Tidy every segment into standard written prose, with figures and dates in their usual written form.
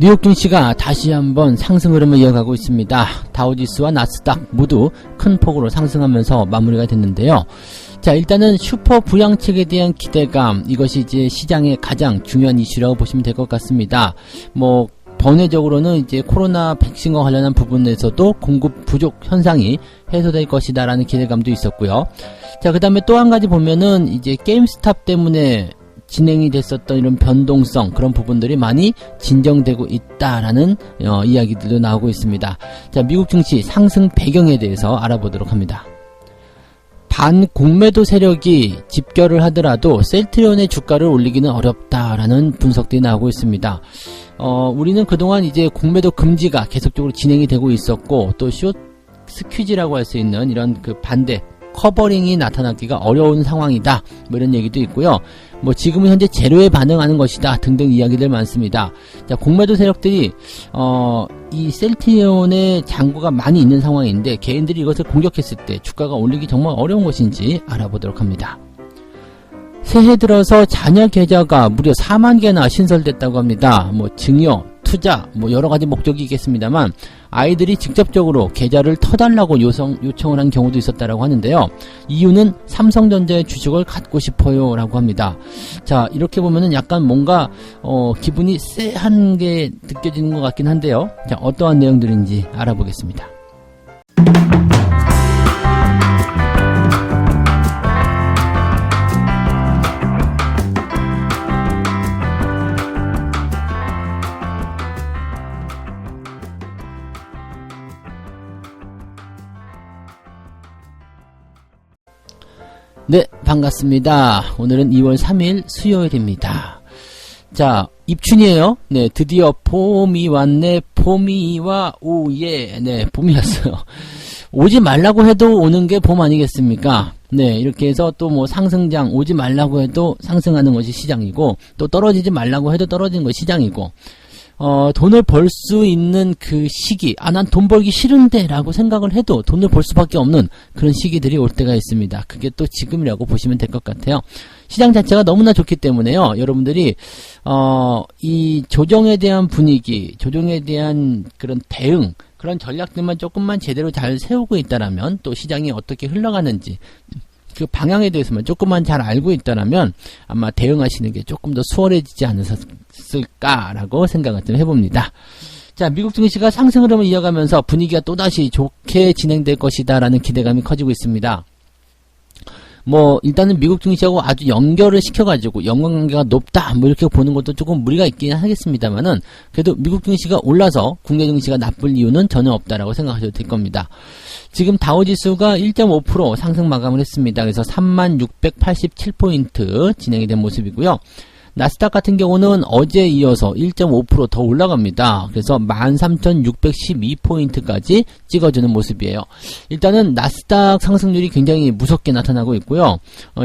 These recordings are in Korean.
뉴욕 증시가 다시 한번 상승 흐름을 이어가고 있습니다. 다우지수와 나스닥 모두 큰 폭으로 상승하면서 마무리가 됐는데요. 자, 일단은 슈퍼 부양책에 대한 기대감, 이것이 이제 시장의 가장 중요한 이슈라고 보시면 될 것 같습니다. 번외적으로는 이제 코로나 백신과 관련한 부분에서도 공급 부족 현상이 해소될 것이다라는 기대감도 있었고요. 자, 그 다음에 또 한 가지 보면은 이제 게임스탑 때문에 진행이 됐었던 이런 변동성, 그런 부분들이 많이 진정되고 있다라는 이야기들도 나오고 있습니다. 자, 미국 증시 상승 배경에 대해서 알아보도록 합니다. 반공매도 세력이 집결을 하더라도 셀트리온의 주가를 올리기는 어렵다라는 분석들이 나오고 있습니다. 우리는 그동안 이제 공매도 금지가 계속적으로 진행이 되고 있었고, 또 숏 스퀴즈라고 할 수 있는 이런 그 반대 커버링이 나타나기가 어려운 상황이다, 이런 얘기도 있고요. 지금은 현재 제로에 반응하는 것이다 등등 이야기들 많습니다. 자, 공매도 세력들이 이 셀트리온의 잔고가 많이 있는 상황인데, 개인들이 이것을 공격했을 때 주가가 올리기 정말 어려운 것인지 알아보도록 합니다. 새해 들어서 자녀 계좌가 무려 4만 개나 신설됐다고 합니다. 증여, 투자, 여러가지 목적이 있겠습니다만, 아이들이 직접적으로 계좌를 터달라고 요청을 한 경우도 있었다라고 하는데요. 이유는 삼성전자의 주식을 갖고 싶어요 라고 합니다. 자, 이렇게 보면은 약간 뭔가 기분이 쎄한 게 느껴지는 것 같긴 한데요. 자, 어떠한 내용들인지 알아보겠습니다. 네, 반갑습니다. 오늘은 2월 3일 수요일입니다. 자, 입춘이에요. 네, 드디어 봄이 왔네. 봄이 와, 오예. 네, 봄이 왔어요. 오지 말라고 해도 오는 게 봄 아니겠습니까? 네, 이렇게 해서 또 상승장, 오지 말라고 해도 상승하는 것이 시장이고, 또 떨어지지 말라고 해도 떨어지는 것이 시장이고, 돈을 벌 수 있는 그 시기, 난 돈 벌기 싫은데 라고 생각을 해도 돈을 벌 수밖에 없는 그런 시기들이 올 때가 있습니다. 그게 또 지금이라고 보시면 될 것 같아요. 시장 자체가 너무나 좋기 때문에요. 여러분들이 이 조정에 대한 분위기, 조정에 대한 그런 대응, 그런 전략들만 조금만 제대로 잘 세우고 있다라면, 또 시장이 어떻게 흘러가는지 그 방향에 대해서만 조금만 잘 알고 있다라면 아마 대응하시는 게 조금 더 수월해지지 않았을까라고 생각을 좀 해봅니다. 자, 미국 증시가 상승 흐름을 이어가면서 분위기가 또다시 좋게 진행될 것이다라는 기대감이 커지고 있습니다. 일단은 미국 증시하고 아주 연결을 시켜가지고 연관관계가 높다, 이렇게 보는 것도 조금 무리가 있긴 하겠습니다만은, 그래도 미국 증시가 올라서 국내 증시가 나쁠 이유는 전혀 없다라고 생각하셔도 될 겁니다. 지금 다우지수가 1.5% 상승 마감을 했습니다. 그래서 3687포인트 진행이 된 모습이고요. 나스닥 같은 경우는 어제 이어서 1.5% 더 올라갑니다. 그래서 13,612포인트까지 찍어주는 모습이에요. 일단은 나스닥 상승률이 굉장히 무섭게 나타나고 있고요.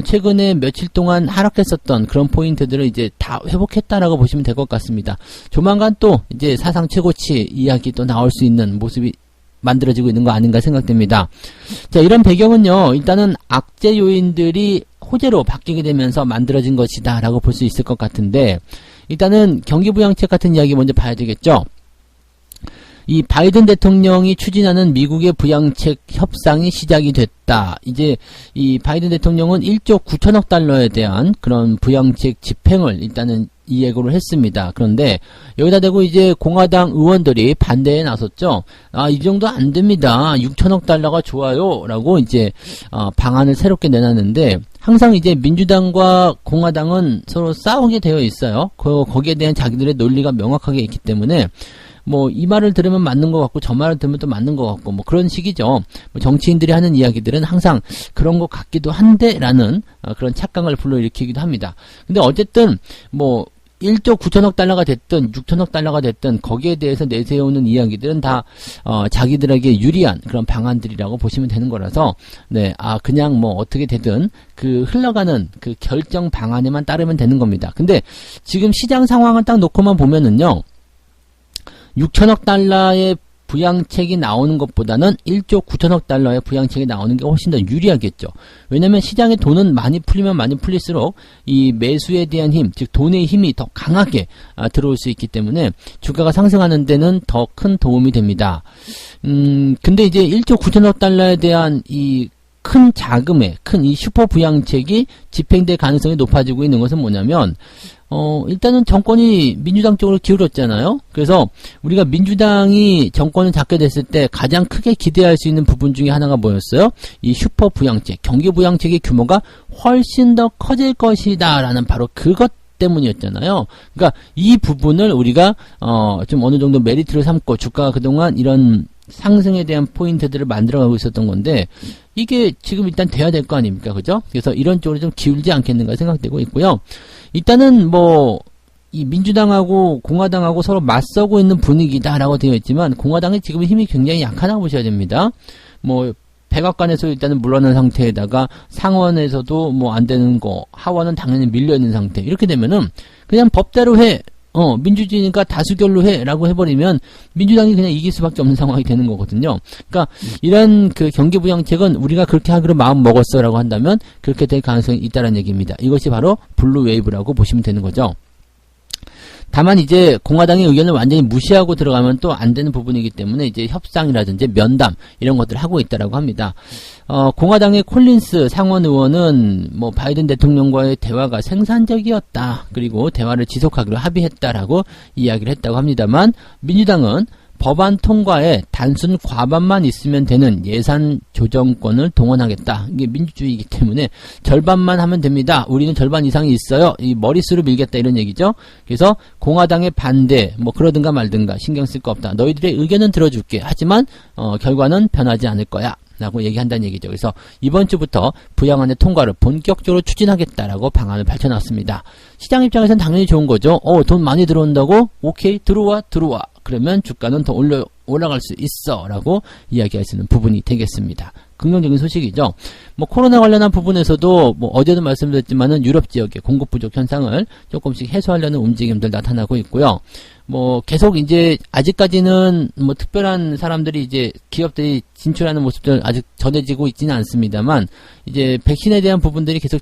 최근에 며칠 동안 하락했었던 그런 포인트들을 이제 다 회복했다라고 보시면 될 것 같습니다. 조만간 또 이제 사상 최고치 이야기 또 나올 수 있는 모습이 만들어지고 있는 거 아닌가 생각됩니다. 자, 이런 배경은요, 일단은 악재 요인들이 호재로 바뀌게 되면서 만들어진 것이다 라고 볼 수 있을 것 같은데, 일단은 경기부양책 같은 이야기 먼저 봐야 되겠죠. 이 바이든 대통령이 추진하는 미국의 부양책 협상이 시작이 됐다. 이제 이 바이든 대통령은 1조 9천억 달러에 대한 그런 부양책 집행을 일단은 이 예고를 했습니다. 그런데 여기다 대고 이제 공화당 의원들이 반대에 나섰죠. 이 정도 안 됩니다. 6천억 달러가 좋아요. 라고 이제 방안을 새롭게 내놨는데, 항상 이제 민주당과 공화당은 서로 싸우게 되어 있어요. 거기에 대한 자기들의 논리가 명확하게 있기 때문에 이 말을 들으면 맞는 것 같고 저 말을 들으면 또 맞는 것 같고 그런 식이죠. 정치인들이 하는 이야기들은 항상 그런 것 같기도 한데 라는 그런 착각을 불러일으키기도 합니다. 근데 어쨌든 1조 9천억 달러가 됐든 6천억 달러가 됐든 거기에 대해서 내세우는 이야기들은 다 자기들에게 유리한 그런 방안들이라고 보시면 되는 거라서, 네, 그냥 어떻게 되든 그 흘러가는 그 결정 방안에만 따르면 되는 겁니다. 근데 지금 시장 상황을 딱 놓고만 보면은요, 6천억 달러의 부양책이 나오는 것보다는 1조 9천억 달러의 부양책이 나오는 게 훨씬 더 유리하겠죠. 왜냐하면 시장에 돈은 많이 풀리면 많이 풀릴수록 이 매수에 대한 힘, 즉 돈의 힘이 더 강하게 들어올 수 있기 때문에 주가가 상승하는 데는 더 큰 도움이 됩니다. 근데 이제 1조 9천억 달러에 대한 이 큰 자금의 큰 이 슈퍼 부양책이 집행될 가능성이 높아지고 있는 것은 뭐냐면 일단은 정권이 민주당 쪽으로 기울었잖아요. 그래서 우리가 민주당이 정권을 잡게 됐을 때 가장 크게 기대할 수 있는 부분 중에 하나가 뭐였어요? 이 슈퍼 부양책, 경기 부양책의 규모가 훨씬 더 커질 것이다 라는 바로 그것 때문이었잖아요. 그러니까 이 부분을 우리가 좀 어느 정도 메리트를 삼고 주가가 그동안 이런 상승에 대한 포인트들을 만들어가고 있었던 건데 이게 지금 일단 돼야 될 거 아닙니까? 그죠? 그래서 이런 쪽으로 좀 기울지 않겠는가 생각되고 있고요. 일단은 뭐 이 민주당하고 공화당하고 서로 맞서고 있는 분위기다라고 되어 있지만 공화당이 지금 힘이 굉장히 약하다고 보셔야 됩니다. 뭐 백악관에서 일단은 물러난 상태에다가 상원에서도 뭐 안 되는 거, 하원은 당연히 밀려 있는 상태. 이렇게 되면은 그냥 법대로 해. 민주주의니까 다수결로 해 라고 해버리면 민주당이 그냥 이길 수밖에 없는 상황이 되는 거거든요. 그러니까 이런 그 경기부양책은 우리가 그렇게 하기로 마음 먹었어 라고 한다면 그렇게 될 가능성이 있다는 얘기입니다. 이것이 바로 블루 웨이브라고 보시면 되는 거죠. 다만 이제 공화당의 의견을 완전히 무시하고 들어가면 또 안 되는 부분이기 때문에 이제 협상이라든지 면담 이런 것들을 하고 있다라고 합니다. 공화당의 콜린스 상원 의원은 뭐 바이든 대통령과의 대화가 생산적이었다. 그리고 대화를 지속하기로 합의했다라고 이야기를 했다고 합니다만 민주당은 법안 통과에 단순 과반만 있으면 되는 예산 조정권을 동원하겠다. 이게 민주주의이기 때문에 절반만 하면 됩니다. 우리는 절반 이상이 있어요. 이 머릿수를 밀겠다 이런 얘기죠. 그래서 공화당의 반대 뭐 그러든가 말든가 신경 쓸 거 없다. 너희들의 의견은 들어줄게. 하지만 결과는 변하지 않을 거야. 라고 얘기한다는 얘기죠. 그래서 이번 주부터 부양안의 통과를 본격적으로 추진하겠다라고 방안을 펼쳐놨습니다. 시장 입장에서는 당연히 좋은 거죠. 돈 많이 들어온다고? 오케이, 들어와. 그러면 주가는 더 올라갈 수 있어 라고 이야기할 수 있는 부분이 되겠습니다. 긍정적인 소식이죠. 뭐 코로나 관련한 부분에서도 뭐 어제도 말씀드렸지만은 유럽 지역의 공급 부족 현상을 조금씩 해소하려는 움직임들 나타나고 있고요. 뭐 계속 이제 아직까지는 뭐 특별한 사람들이 이제 기업들이 진출하는 모습들 아직 전해지고 있지는 않습니다만 이제 백신에 대한 부분들이 계속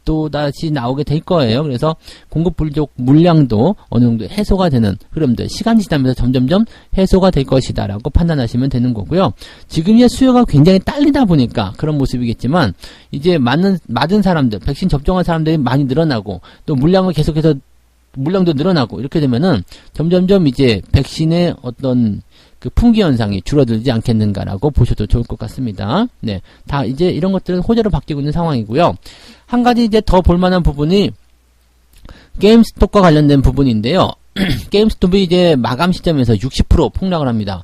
또다시 나오게 될 거예요. 그래서 공급 부족 물량도 어느 정도 해소가 되는 흐름들 시간이 지나면서 점점점 해소가 될 것이다 라고 판단하시면 되는 거고요. 지금의 수요가 굉장히 딸리다 보니까 그런 모습이겠지만 이제 맞은 사람들 백신 접종한 사람들이 많이 늘어나고 또 물량을 계속해서 물량도 늘어나고 이렇게 되면은 점점점 이제 백신의 어떤 그 품귀 현상이 줄어들지 않겠는가라고 보셔도 좋을 것 같습니다. 네. 다 이제 이런 것들은 호재로 바뀌고 있는 상황이고요. 한 가지 이제 더 볼만한 부분이 게임스톱과 관련된 부분인데요. 게임스톱이 이제 마감 시점에서 60% 폭락을 합니다.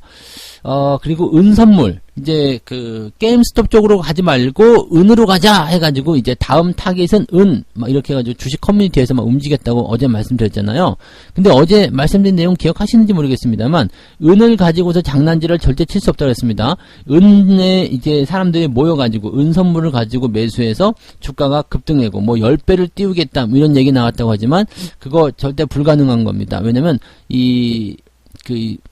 그리고 은선물, 이제 그 게임스톱 쪽으로 가지 말고 은으로 가자 해가지고 이제 다음 타깃은 막 이렇게 해가지고 주식 커뮤니티에서 막 움직였다고 어제 말씀드렸잖아요. 근데 어제 말씀드린 내용 기억하시는지 모르겠습니다만 은을 가지고서 장난질을 절대 칠 수 없다고 했습니다. 은에 이제 사람들이 모여가지고 은 선물을 가지고 매수해서 주가가 급등하고 뭐 10배를 띄우겠다 뭐 이런 얘기 나왔다고 하지만 그거 절대 불가능한 겁니다. 왜냐면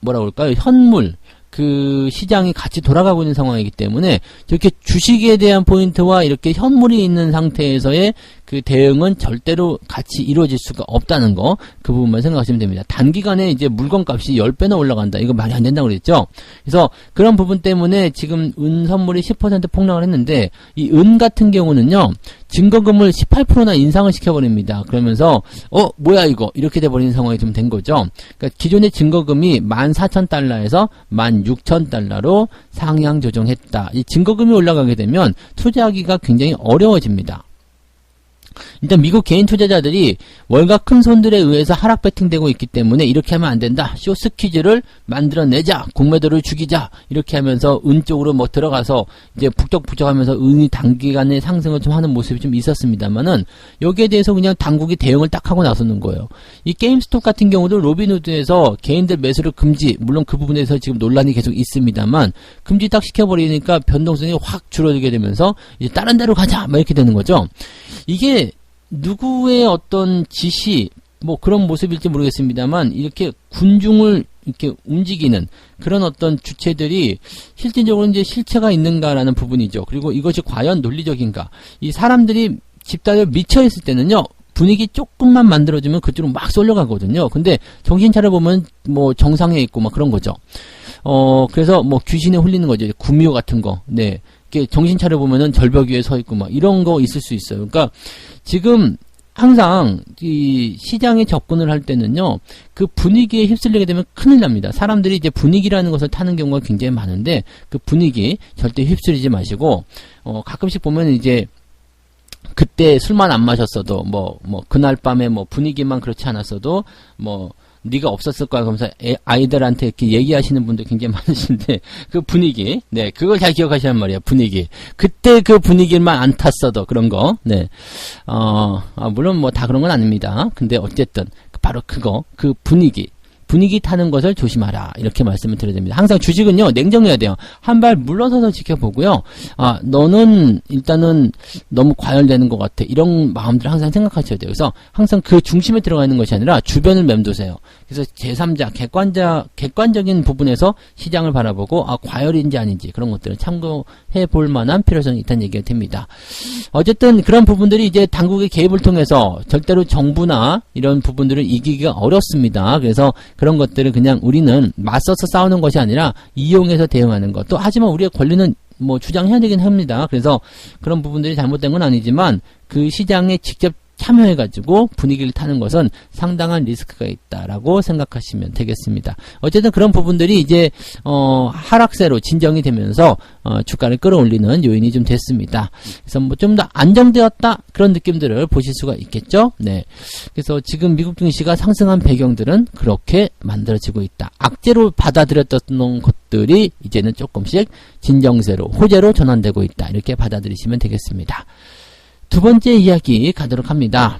뭐라 그럴까요? 현물 그 시장이 같이 돌아가고 있는 상황이기 때문에 저렇게 주식에 대한 포인트와 이렇게 현물이 있는 상태에서의 그 대응은 절대로 같이 이루어질 수가 없다는 거, 그 부분만 생각하시면 됩니다. 단기간에 이제 물건값이 10배나 올라간다. 이거 말이 안 된다고 그랬죠? 그래서 그런 부분 때문에 지금 은 선물이 10% 폭락을 했는데, 이 은 같은 경우는요, 증거금을 18%나 인상을 시켜버립니다. 그러면서, 뭐야 이거? 이렇게 돼버리는 상황이 좀 된 거죠. 그러니까 기존의 증거금이 14,000달러에서 16,000달러로 상향 조정했다. 이 증거금이 올라가게 되면 투자하기가 굉장히 어려워집니다. 일단 미국 개인 투자자들이 월가 큰 손들에 의해서 하락 배팅되고 있기 때문에 이렇게 하면 안 된다. 쇼스퀴즈를 만들어내자. 공매도를 죽이자. 이렇게 하면서 은 쪽으로 뭐 들어가서 이제 북적북적하면서 은이 단기간에 상승을 좀 하는 모습이 좀 있었습니다만은 여기에 대해서 그냥 당국이 대응을 딱 하고 나서는 거예요. 이 게임스톱 같은 경우도 로빈후드에서 개인들 매수를 금지, 물론 그 부분에서 지금 논란이 계속 있습니다만 금지 딱 시켜버리니까 변동성이 확 줄어들게 되면서 이제 다른 데로 가자. 막 이렇게 되는 거죠. 이게 누구의 어떤 지시, 뭐 그런 모습일지 모르겠습니다만 이렇게 군중을 이렇게 움직이는 그런 어떤 주체들이 실질적으로 이제 실체가 있는가라는 부분이죠. 그리고 이것이 과연 논리적인가. 이 사람들이 집단에 미쳐있을 때는요, 분위기 조금만 만들어주면 그쪽으로 막 쏠려가거든요. 근데 정신 차려보면 뭐 정상에 있고 막 그런 거죠. 그래서 뭐 귀신에 홀리는 거죠. 구미호 같은 거. 네. 이렇게 정신 차려보면은 절벽 위에 서 있고 막 이런 거 있을 수 있어요. 그러니까 지금 항상 이 시장에 접근을 할 때는요, 그 분위기에 휩쓸리게 되면 큰일 납니다. 사람들이 이제 분위기라는 것을 타는 경우가 굉장히 많은데 그 분위기 절대 휩쓸리지 마시고, 가끔씩 보면 이제 그때 술만 안 마셨어도 그날 밤에 뭐 분위기만 그렇지 않았어도 네가 없었을 거야. 그러면서 아이들한테 이렇게 얘기하시는 분들 굉장히 많으신데 그 분위기, 네, 그걸 잘 기억하시란 말이에요. 분위기. 그때 그 분위기만 안 탔어도 그런 거, 네, 물론 뭐 다 그런 건 아닙니다. 근데 어쨌든 바로 그 분위기 타는 것을 조심하라. 이렇게 말씀을 드려야 됩니다. 항상 주식은요, 냉정해야 돼요. 한 발 물러서서 지켜보고요. 너는 일단은 너무 과열되는 것 같아. 이런 마음들을 항상 생각하셔야 돼요. 그래서 항상 그 중심에 들어가 있는 것이 아니라 주변을 맴도세요. 그래서 제3자, 객관적인 부분에서 시장을 바라보고, 과열인지 아닌지 그런 것들을 참고해 볼 만한 필요성이 있다는 얘기가 됩니다. 어쨌든 그런 부분들이 이제 당국의 개입을 통해서 절대로 정부나 이런 부분들을 이기기가 어렵습니다. 그래서 그런 것들을 그냥 우리는 맞서서 싸우는 것이 아니라 이용해서 대응하는 것. 또 하지만 우리의 권리는 뭐 주장해야 되긴 합니다. 그래서 그런 부분들이 잘못된 건 아니지만 그 시장에 직접 참여해가지고 분위기를 타는 것은 상당한 리스크가 있다라고 생각하시면 되겠습니다. 어쨌든 그런 부분들이 이제 하락세로 진정이 되면서 주가를 끌어올리는 요인이 좀 됐습니다. 그래서 뭐 좀 더 안정되었다 그런 느낌들을 보실 수가 있겠죠. 네. 그래서 지금 미국 증시가 상승한 배경들은 그렇게 만들어지고 있다. 악재로 받아들였던 것들이 이제는 조금씩 진정세로, 호재로 전환되고 있다. 이렇게 받아들이시면 되겠습니다. 두 번째 이야기 가도록 합니다.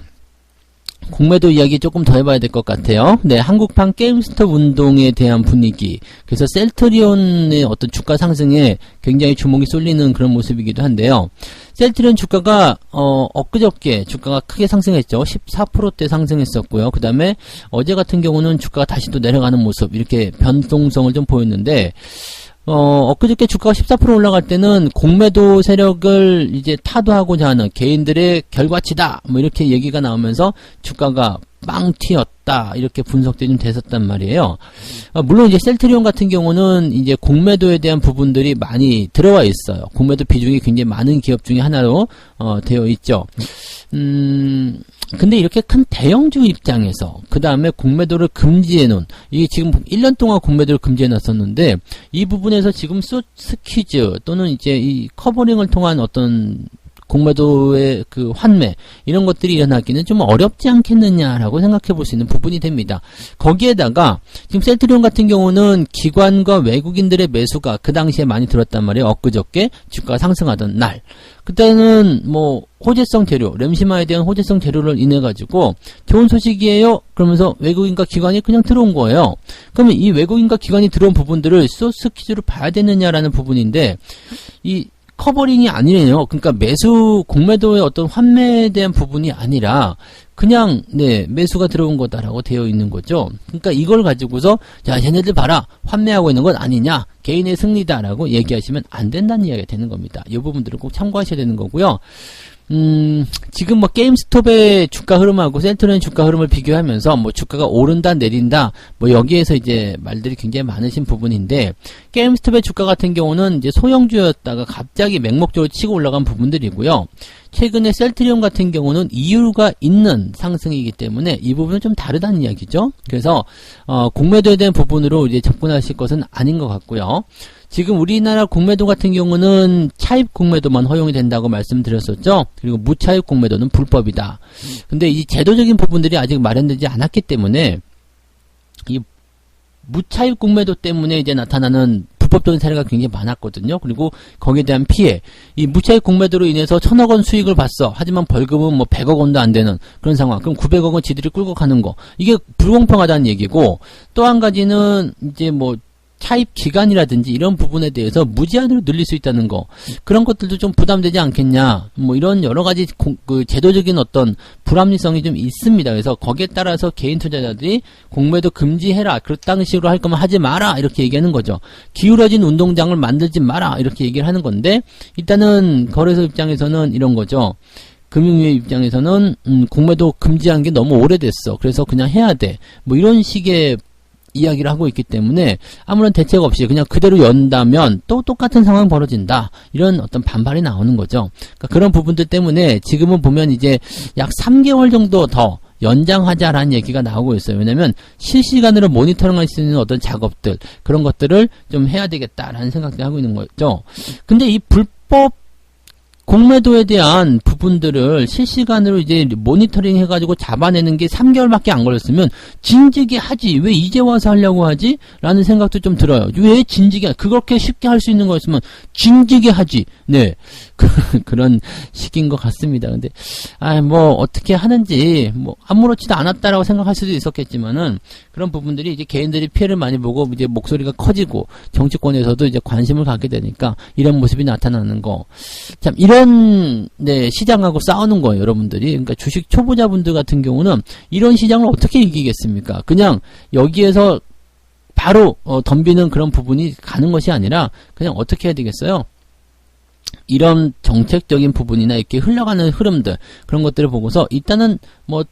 공매도 이야기 조금 더 해봐야 될 것 같아요. 네, 한국판 게임스톱 운동에 대한 분위기. 그래서 셀트리온의 어떤 주가 상승에 굉장히 주목이 쏠리는 그런 모습이기도 한데요. 셀트리온 주가가 엊그저께 주가가 크게 상승했죠. 14%대 상승했었고요. 그 다음에 어제 같은 경우는 주가가 다시 또 내려가는 모습, 이렇게 변동성을 좀 보였는데, 엊그저께 주가가 14% 올라갈 때는 공매도 세력을 이제 타도하고자 하는 개인들의 결과치다, 뭐 이렇게 얘기가 나오면서 주가가 빵 튀었다, 이렇게 분석들이 좀 됐었단 말이에요. 물론 이제 셀트리온 같은 경우는 이제 공매도에 대한 부분들이 많이 들어와 있어요. 공매도 비중이 굉장히 많은 기업 중에 하나로 되어 있죠. 근데 이렇게 큰 대형주 입장에서 그 다음에 공매도를 금지해 놓은, 이게 지금 1년 동안 공매도를 금지해 놨었는데 이 부분에서 지금 스퀴즈 또는 이제 이 커버링을 통한 어떤 공매도의 그 환매, 이런 것들이 일어나기는 좀 어렵지 않겠느냐라고 생각해 볼 수 있는 부분이 됩니다. 거기에다가 지금 셀트리온 같은 경우는 기관과 외국인들의 매수가 그 당시에 많이 들었단 말이에요. 엊그저께 주가가 상승하던 날, 그때는 뭐 호재성 재료, 램시마에 대한 호재성 재료를 인해 가지고 좋은 소식이에요 그러면서 외국인과 기관이 그냥 들어온 거예요. 그러면 이 외국인과 기관이 들어온 부분들을 소스 퀴즈로 봐야 되느냐라는 부분인데, 이 커버링이 아니네요. 그러니까 공매도의 어떤 환매에 대한 부분이 아니라 그냥 매수가 들어온 거다라고 되어 있는 거죠. 그러니까 이걸 가지고서 자, 쟤네들 봐라, 환매하고 있는 건 아니냐, 개인의 승리다라고 얘기하시면 안 된다는 이야기가 되는 겁니다. 이 부분들을 꼭 참고하셔야 되는 거고요. 지금 뭐 게임스톱의 주가 흐름하고 셀트리온의 주가 흐름을 비교하면서 뭐 주가가 오른다 내린다 뭐 여기에서 이제 말들이 굉장히 많으신 부분인데, 게임스톱의 주가 같은 경우는 이제 소형주였다가 갑자기 맹목적으로 치고 올라간 부분들이고요. 최근에 셀트리온 같은 경우는 이유가 있는 상승이기 때문에 이 부분은 좀 다르다는 이야기죠. 그래서 공매도에 대한 부분으로 이제 접근하실 것은 아닌 것 같고요. 지금 우리나라 공매도 같은 경우는 차입 공매도만 허용이 된다고 말씀드렸었죠. 그리고 무차입 공매도는 불법이다. 근데 이 제도적인 부분들이 아직 마련되지 않았기 때문에 이 무차입 공매도 때문에 이제 나타나는 불법적인 사례가 굉장히 많았거든요. 그리고 거기에 대한 피해, 이 무차입 공매도로 인해서 1,000억 원 수익을 봤어. 하지만 벌금은 뭐 100억 원도 안 되는 그런 상황. 그럼 900억 원 지들이 끌고 가는 거. 이게 불공평하다는 얘기고, 또 한 가지는 이제 뭐 차입 기간이라든지 이런 부분에 대해서 무제한으로 늘릴 수 있다는 거, 그런 것들도 좀 부담되지 않겠냐, 뭐 이런 여러 가지 그 제도적인 어떤 불합리성이 좀 있습니다. 그래서 거기에 따라서 개인 투자자들이 공매도 금지해라, 그딴 식으로 할 거면 하지 마라, 이렇게 얘기하는 거죠. 기울어진 운동장을 만들지 마라, 이렇게 얘기를 하는 건데, 일단은 거래소 입장에서는 이런 거죠. 금융위의 입장에서는 공매도 금지한 게 너무 오래됐어, 그래서 그냥 해야 돼, 뭐 이런 식의 이야기를 하고 있기 때문에 아무런 대책 없이 그냥 그대로 연다면 또 똑같은 상황 벌어진다, 이런 어떤 반발이 나오는 거죠. 그러니까 그런 부분들 때문에 지금은 보면 이제 약 3개월 정도 더 연장하자라는 얘기가 나오고 있어요. 왜냐면 실시간으로 모니터링할 수 있는 어떤 작업들, 그런 것들을 좀 해야 되겠다라는 생각을 하고 있는 거죠. 근데 이 불법 공매도에 대한 부분들을 실시간으로 이제 모니터링 해가지고 잡아내는 게 3개월밖에 안 걸렸으면 진즉에 하지, 왜 이제 와서 하려고 하지? 라는 생각도 좀 들어요. 왜 진즉에, 그렇게 쉽게 할 수 있는 거였으면 진즉에 하지. 네. 그런 식인 것 같습니다. 근데, 뭐, 어떻게 하는지, 뭐, 아무렇지도 않았다라고 생각할 수도 있었겠지만은, 그런 부분들이 이제 개인들이 피해를 많이 보고, 이제 목소리가 커지고, 정치권에서도 이제 관심을 갖게 되니까, 이런 모습이 나타나는 거. 참, 이런, 네, 시장하고 싸우는 거예요, 여러분들이. 그러니까 주식 초보자분들 같은 경우는, 이런 시장을 어떻게 이기겠습니까? 그냥, 여기에서 바로, 덤비는 그런 부분이 가는 것이 아니라, 그냥 어떻게 해야 되겠어요? 이런 정책적인 부분이나 이렇게 흘러가는 흐름들, 그런 것들을 보고서 일단은 뭐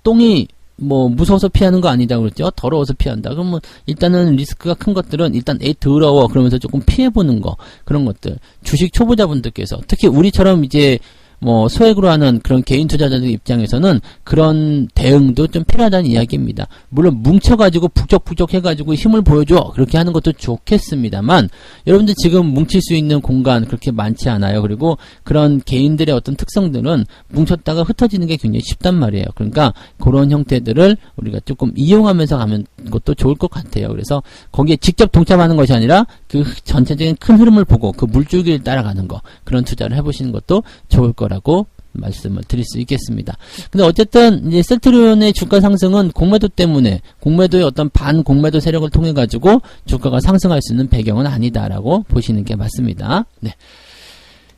똥이 뭐 무서워서 피하는 거 아니다 그랬죠. 더러워서 피한다. 그러면 일단은 리스크가 큰 것들은 일단 더러워 그러면서 조금 피해보는 거, 그런 것들. 주식 초보자분들께서 특히 우리처럼 이제 뭐 소액으로 하는 그런 개인 투자자들 입장에서는 그런 대응도 좀 필요하다는 이야기입니다. 물론 뭉쳐가지고 북적북적 해가지고 힘을 보여줘, 그렇게 하는 것도 좋겠습니다만, 여러분들 지금 뭉칠 수 있는 공간 그렇게 많지 않아요. 그리고 그런 개인들의 어떤 특성들은 뭉쳤다가 흩어지는 게 굉장히 쉽단 말이에요. 그러니까 그런 형태들을 우리가 조금 이용하면서 가면 것도 좋을 것 같아요. 그래서 거기에 직접 동참하는 것이 아니라 그 전체적인 큰 흐름을 보고 그 물줄기를 따라가는 거, 그런 투자를 해보시는 것도 좋을 거라고 말씀을 드릴 수 있겠습니다. 근데 어쨌든 이제 셀트리온의 주가 상승은 공매도 때문에, 공매도의 어떤 반공매도 세력을 통해 가지고 주가가 상승할 수 있는 배경은 아니다라고 보시는 게 맞습니다. 네.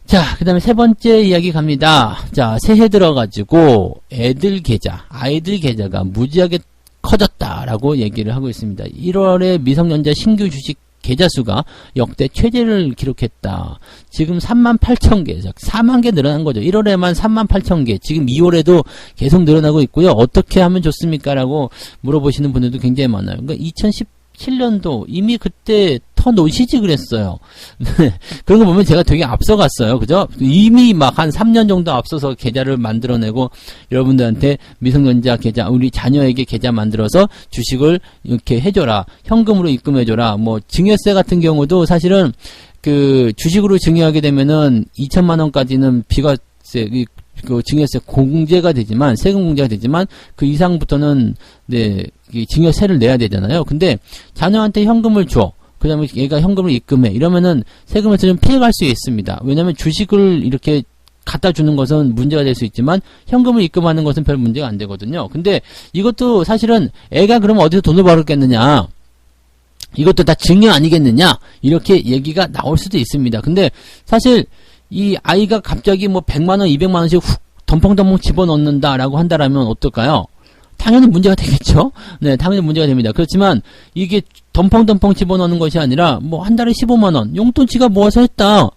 자, 그 다음에 세 번째 이야기 갑니다. 자, 새해 들어가지고 아이들 계좌가 무지하게 커졌다라고 얘기를 하고 있습니다. 1월에 미성년자 신규 주식 계좌 수가 역대 최대를 기록했다. 지금 38,000개, 4만 개 늘어난 거죠. 1월에만 38,000개, 지금 2월에도 계속 늘어나고 있고요. 어떻게 하면 좋습니까? 라고 물어보시는 분들도 굉장히 많아요. 그러니까 2017년도 이미 그때 터놓으시지 그랬어요. 그런 거 보면 제가 되게 앞서갔어요. 그죠? 이미 막 한 3년 정도 앞서서 계좌를 만들어내고 여러분들한테 미성년자 계좌, 우리 자녀에게 계좌 만들어서 주식을 이렇게 해줘라, 현금으로 입금해줘라. 뭐 증여세 같은 경우도 사실은 그 주식으로 증여하게 되면은 2천만 원까지는 비과세, 그 증여세 공제가 되지만, 세금 공제가 되지만 그 이상부터는 네, 증여세를 내야 되잖아요. 근데 자녀한테 현금을 줘, 그 다음에 얘가 현금을 입금해, 이러면은 세금에서 좀 피해갈 수 있습니다. 왜냐면 주식을 이렇게 갖다 주는 것은 문제가 될 수 있지만 현금을 입금하는 것은 별 문제가 안 되거든요. 근데 이것도 사실은 애가 그러면 어디서 돈을 벌었겠느냐, 이것도 다 증여 아니겠느냐, 이렇게 얘기가 나올 수도 있습니다. 근데 사실 이 아이가 갑자기 뭐 100만원, 200만원씩 훅 덤펑덤펑 집어넣는다라고 한다라면 어떨까요? 당연히 문제가 되겠죠? 네, 당연히 문제가 됩니다. 그렇지만 이게 덤펑덤펑 집어넣는 것이 아니라 뭐 한 달에 15만원 용돈 지가 모아서 했다,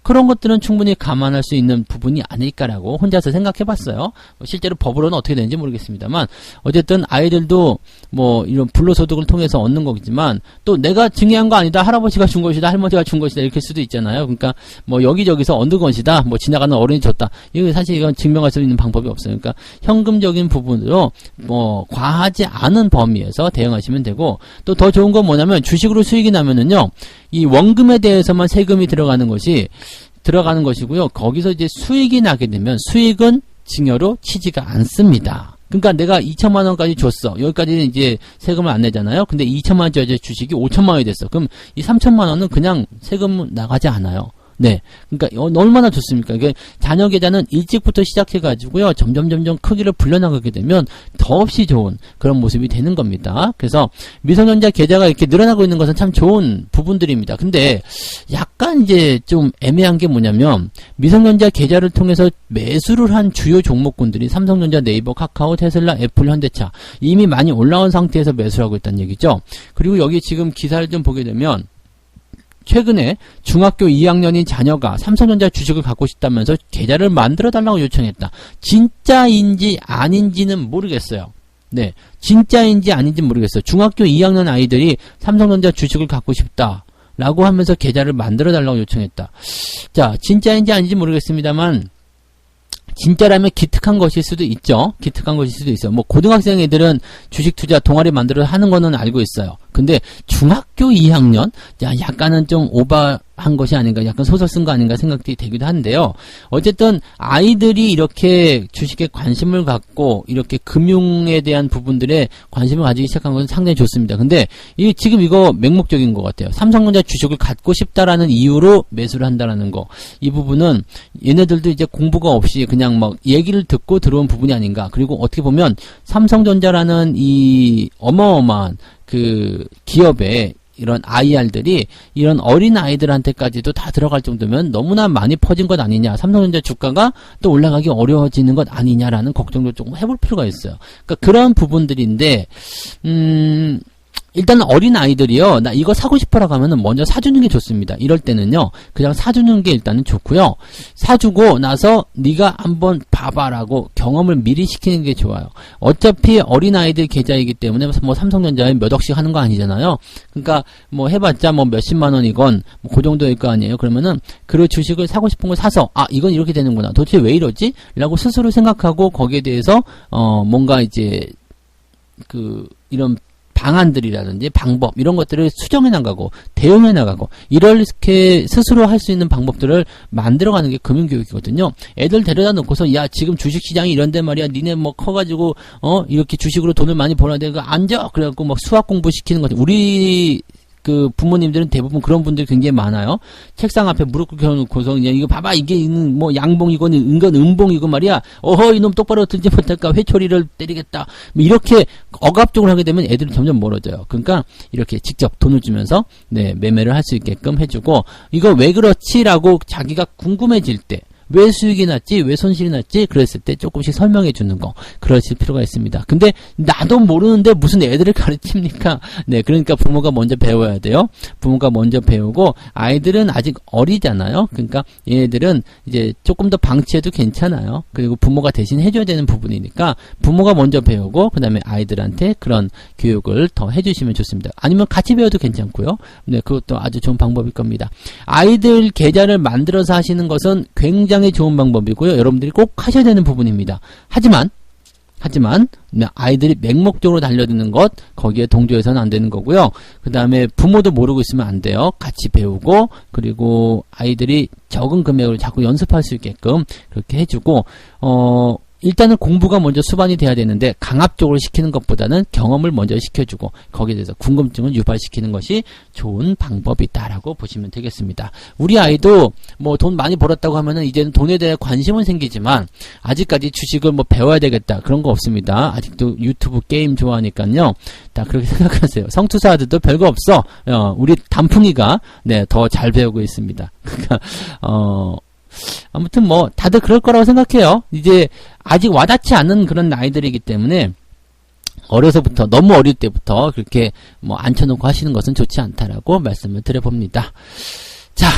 그런 것들은 충분히 감안할 수 있는 부분이 아닐까라고 혼자서 생각해봤어요. 실제로 법으로는 어떻게 되는지 모르겠습니다만, 어쨌든 아이들도 뭐 이런 불로소득을 통해서 얻는 거겠지만, 또 내가 증여한 거 아니다, 할아버지가 준 것이다, 할머니가 준 것이다, 이렇게 수도 있잖아요. 그러니까 뭐 여기저기서 얻은 것이다, 뭐 지나가는 어른이 줬다, 이거 사실 이건 증명할 수 있는 방법이 없어요. 그러니까 현금적인 부분으로 뭐 과하지 않은 범위에서 대응하시면 되고, 또 더 좋은 건 뭐냐면 주식으로 수익이 나면은요, 이 원금에 대해서만 세금이 들어가는 것이고요. 거기서 이제 수익이 나게 되면 수익은 증여로 치지가 않습니다. 그러니까 내가 2천만 원까지 줬어. 여기까지는 이제 세금을 안 내잖아요. 근데 2천만 원짜리 주식이 5천만 원이 됐어. 그럼 이 3천만 원은 그냥 세금 나가지 않아요. 네. 그러니까 얼마나 좋습니까? 이게 잔여 계좌는 일찍부터 시작해가지고요. 점점 크기를 불려나가게 되면 더없이 좋은 그런 모습이 되는 겁니다. 그래서 미성년자 계좌가 이렇게 늘어나고 있는 것은 참 좋은 부분들입니다. 근데 약간 이제 좀 애매한 게 뭐냐면 미성년자 계좌를 통해서 매수를 한 주요 종목군들이 삼성전자, 네이버, 카카오, 테슬라, 애플, 현대차 이미 많이 올라온 상태에서 매수를 하고 있다는 얘기죠. 그리고 여기 지금 기사를 좀 보게 되면 최근에 중학교 2학년인 자녀가 삼성전자 주식을 갖고 싶다면서 계좌를 만들어 달라고 요청했다. 진짜인지 아닌지는 모르겠어요. 네, 진짜인지 아닌지 모르겠어요. 중학교 2학년 아이들이 삼성전자 주식을 갖고 싶다 라고 하면서 계좌를 만들어 달라고 요청했다. 자, 진짜인지 아닌지 모르겠습니다만 진짜라면 기특한 것일 수도 있죠. 기특한 것일 수도 있어요. 뭐 고등학생 애들은 주식 투자 동아리 만들어 하는 거는 알고 있어요. 근데 중학교 2학년? 야, 약간은 좀 오버한 것이 아닌가, 약간 소설 쓴 거 아닌가 생각이 되기도 한데요. 어쨌든 아이들이 이렇게 주식에 관심을 갖고 이렇게 금융에 대한 부분들에 관심을 가지기 시작한 것은 상당히 좋습니다. 근데 지금 이거 맹목적인 것 같아요. 삼성전자 주식을 갖고 싶다라는 이유로 매수를 한다라는 거. 이 부분은 얘네들도 이제 공부가 없이 그냥 막 얘기를 듣고 들어온 부분이 아닌가. 그리고 어떻게 보면 삼성전자라는 이 어마어마한 그 기업의 이런 IR들이 이런 어린 아이들한테까지도 다 들어갈 정도면 너무나 많이 퍼진 것 아니냐. 삼성전자 주가가 또 올라가기 어려워지는 것 아니냐라는 걱정도 조금 해볼 필요가 있어요. 그러니까 그런 부분들인데 일단 어린 아이들이요, 나 이거 사고 싶어라고 하면은 먼저 사주는 게 좋습니다. 이럴 때는요, 그냥 사주는 게 일단은 좋고요. 사주고 나서 네가 한번 봐봐라고 경험을 미리 시키는 게 좋아요. 어차피 어린 아이들 계좌이기 때문에 뭐 삼성전자에 몇 억씩 하는 거 아니잖아요. 그러니까 뭐 해봤자 뭐 몇십만 원이건 뭐 그 정도일 거 아니에요. 그러면은 그 주식을 사고 싶은 걸 사서 이건 이렇게 되는구나. 도대체 왜 이러지? 라고 스스로 생각하고 거기에 대해서 뭔가 이제 이런 방안들이라든지 방법 이런 것들을 수정해 나가고 대응해 나가고 이렇게 스스로 할 수 있는 방법들을 만들어가는 게 금융교육이거든요. 애들 데려다 놓고서 야 지금 주식시장이 이런데 말이야 니네 뭐 커가지고 이렇게 주식으로 돈을 많이 벌어야 돼. 그거 앉아 그래갖고 막 수학 공부 시키는 거지. 우리 그 부모님들은 대부분 그런 분들이 굉장히 많아요. 책상 앞에 무릎 꿇혀놓고서 그냥 이거 봐봐 이게 뭐 양봉이고 이건 음봉이고 말이야. 어허 이놈 똑바로 들지 못할까 회초리를 때리겠다. 뭐 이렇게 억압적으로 하게 되면 애들은 점점 멀어져요. 그러니까 이렇게 직접 돈을 주면서 매매를 할 수 있게끔 해주고 이거 왜 그렇지라고 자기가 궁금해질 때 왜 수익이 났지? 왜 손실이 났지? 그랬을 때 조금씩 설명해 주는 거. 그러실 필요가 있습니다. 근데 나도 모르는데 무슨 애들을 가르칩니까? 네, 그러니까 부모가 먼저 배워야 돼요. 부모가 먼저 배우고 아이들은 아직 어리잖아요. 그러니까 얘네들은 이제 조금 더 방치해도 괜찮아요. 그리고 부모가 대신 해줘야 되는 부분이니까 부모가 먼저 배우고 그 다음에 아이들한테 그런 교육을 더 해주시면 좋습니다. 아니면 같이 배워도 괜찮고요. 네, 그것도 아주 좋은 방법일 겁니다. 아이들 계좌를 만들어서 하시는 것은 굉장히 좋은 방법이고요. 여러분들이 꼭 하셔야 되는 부분입니다. 하지만 아이들이 맹목적으로 달려드는 것 거기에 동조해서는 안 되는 거고요. 그 다음에 부모도 모르고 있으면 안 돼요. 같이 배우고 그리고 아이들이 적은 금액을 자꾸 연습할 수 있게끔 그렇게 해주고 일단은 공부가 먼저 수반이 돼야 되는데 강압적으로 시키는 것보다는 경험을 먼저 시켜주고 거기에 대해서 궁금증을 유발시키는 것이 좋은 방법이다라고 보시면 되겠습니다. 우리 아이도 뭐 돈 많이 벌었다고 하면은 이제는 돈에 대해 관심은 생기지만 아직까지 주식을 뭐 배워야 되겠다 그런 거 없습니다. 아직도 유튜브 게임 좋아하니까요. 다 그렇게 생각하세요. 성투사들도 별거 없어. 우리 단풍이가 더 잘 배우고 있습니다. 그러니까 아무튼 뭐 다들 그럴 거라고 생각해요. 이제 아직 와닿지 않는 그런 나이들이기 때문에 어려서부터 너무 어릴 때부터 그렇게 뭐 앉혀놓고 하시는 것은 좋지 않다라고 말씀을 드려봅니다. 자,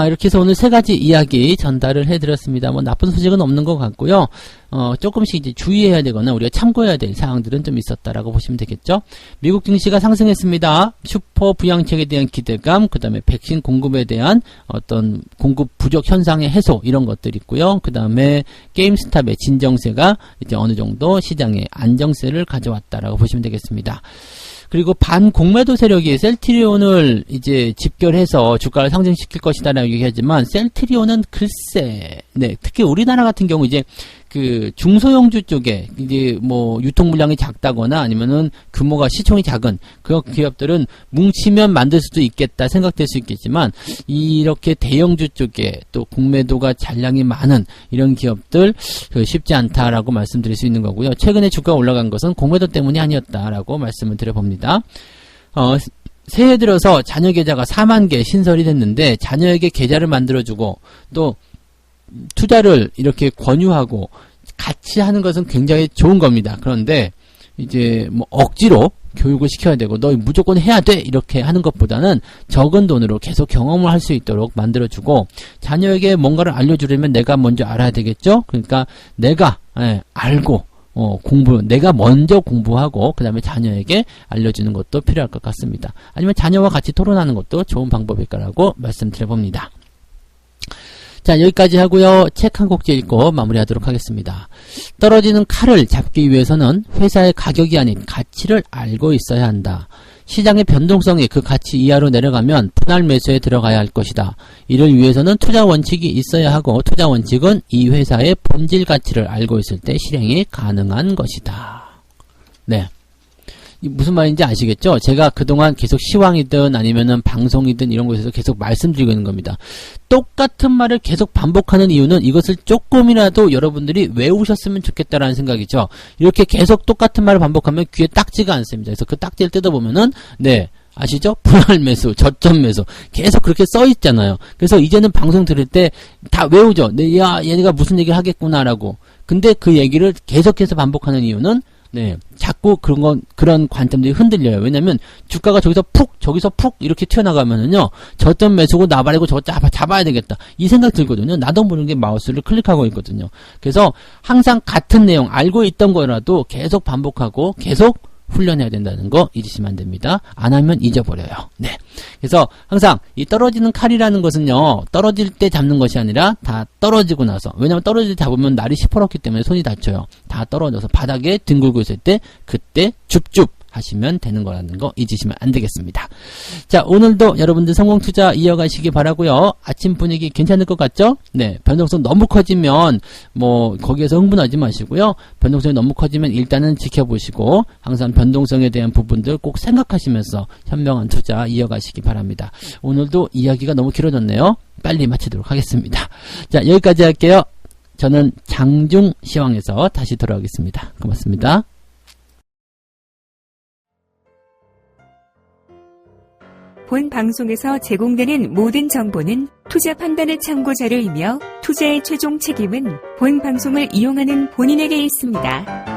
이렇게 해서 오늘 3가지 이야기 전달을 해드렸습니다. 뭐 나쁜 소식은 없는 것 같고요. 조금씩 이제 주의해야 되거나 우리가 참고해야 될 사항들은 좀 있었다라고 보시면 되겠죠. 미국 증시가 상승했습니다. 슈퍼 부양책에 대한 기대감, 그 다음에 백신 공급에 대한 어떤 공급 부족 현상의 해소 이런 것들이 있고요. 그 다음에 게임스탑의 진정세가 이제 어느 정도 시장에 안정세를 가져왔다라고 보시면 되겠습니다. 그리고 반공매도 세력이 셀트리온을 이제 집결해서 주가를 상승시킬 것이다라고 얘기하지만 셀트리온은 글쎄, 특히 우리나라 같은 경우 이제 그 중소형주 쪽에 이제 뭐 유통 물량이 작다거나 아니면은 규모가 시총이 작은 그 기업들은 뭉치면 만들 수도 있겠다 생각될 수 있겠지만 이렇게 대형주 쪽에 또 공매도가 잔량이 많은 이런 기업들 쉽지 않다라고 말씀드릴 수 있는 거고요. 최근에 주가가 올라간 것은 공매도 때문이 아니었다라고 말씀을 드려봅니다. 새해 들어서 자녀 계좌가 4만 개 신설이 됐는데 자녀에게 계좌를 만들어주고 또 투자를 이렇게 권유하고 같이 하는 것은 굉장히 좋은 겁니다. 그런데 이제 뭐 억지로 교육을 시켜야 되고 너 무조건 해야 돼 이렇게 하는 것보다는 적은 돈으로 계속 경험을 할 수 있도록 만들어주고 자녀에게 뭔가를 알려주려면 내가 먼저 알아야 되겠죠. 그러니까 내가 알고 내가 먼저 공부하고 그 다음에 자녀에게 알려주는 것도 필요할 것 같습니다. 아니면 자녀와 같이 토론하는 것도 좋은 방법일 거라고 말씀드려봅니다. 자, 여기까지 하고요. 책 한 곡지 읽고 마무리하도록 하겠습니다. 떨어지는 칼을 잡기 위해서는 회사의 가격이 아닌 가치를 알고 있어야 한다. 시장의 변동성이 그 가치 이하로 내려가면 분할 매수에 들어가야 할 것이다. 이를 위해서는 투자 원칙이 있어야 하고 투자 원칙은 이 회사의 본질 가치를 알고 있을 때 실행이 가능한 것이다. 네. 무슨 말인지 아시겠죠? 제가 그동안 계속 시황이든 아니면은 방송이든 이런 곳에서 계속 말씀드리고 있는 겁니다. 똑같은 말을 계속 반복하는 이유는 이것을 조금이라도 여러분들이 외우셨으면 좋겠다라는 생각이죠. 이렇게 계속 똑같은 말을 반복하면 귀에 딱지가 않습니다. 그래서 그 딱지를 뜯어보면은 아시죠? 분할 매수, 저점 매수 계속 그렇게 써 있잖아요. 그래서 이제는 방송 들을 때 다 외우죠. 야, 얘네가 무슨 얘기를 하겠구나라고. 근데 그 얘기를 계속해서 반복하는 이유는 자꾸 그런 관점들이 흔들려요. 왜냐면 주가가 저기서 푹 이렇게 튀어나가면은요, 저점 매수고 나발이고 저거 잡아야 되겠다. 이 생각 들거든요. 나도 모르게 마우스를 클릭하고 있거든요. 그래서 항상 같은 내용, 알고 있던 거라도 계속 반복하고 계속 훈련해야 된다는 거 잊으시면 안 됩니다. 안 하면 잊어버려요. 네. 그래서 항상 이 떨어지는 칼이라는 것은요, 떨어질 때 잡는 것이 아니라 다 떨어지고 나서, 왜냐면 떨어질 때 잡으면 날이 시퍼렇기 때문에 손이 다쳐요. 다 떨어져서 바닥에 뒹굴고 있을 때 그때 줍줍 하시면 되는 거라는 거 잊으시면 안 되겠습니다. 자, 오늘도 여러분들 성공 투자 이어가시기 바라고요. 아침 분위기 괜찮을 것 같죠? 네, 변동성 너무 커지면 거기에서 흥분하지 마시고요. 변동성이 너무 커지면 일단은 지켜보시고 항상 변동성에 대한 부분들 꼭 생각하시면서 현명한 투자 이어가시기 바랍니다. 오늘도 이야기가 너무 길어졌네요. 빨리 마치도록 하겠습니다. 자, 여기까지 할게요. 저는 장중 시황에서 다시 돌아오겠습니다. 고맙습니다. 본 방송에서 제공되는 모든 정보는 투자 판단의 참고 자료이며 투자의 최종 책임은 본 방송을 이용하는 본인에게 있습니다.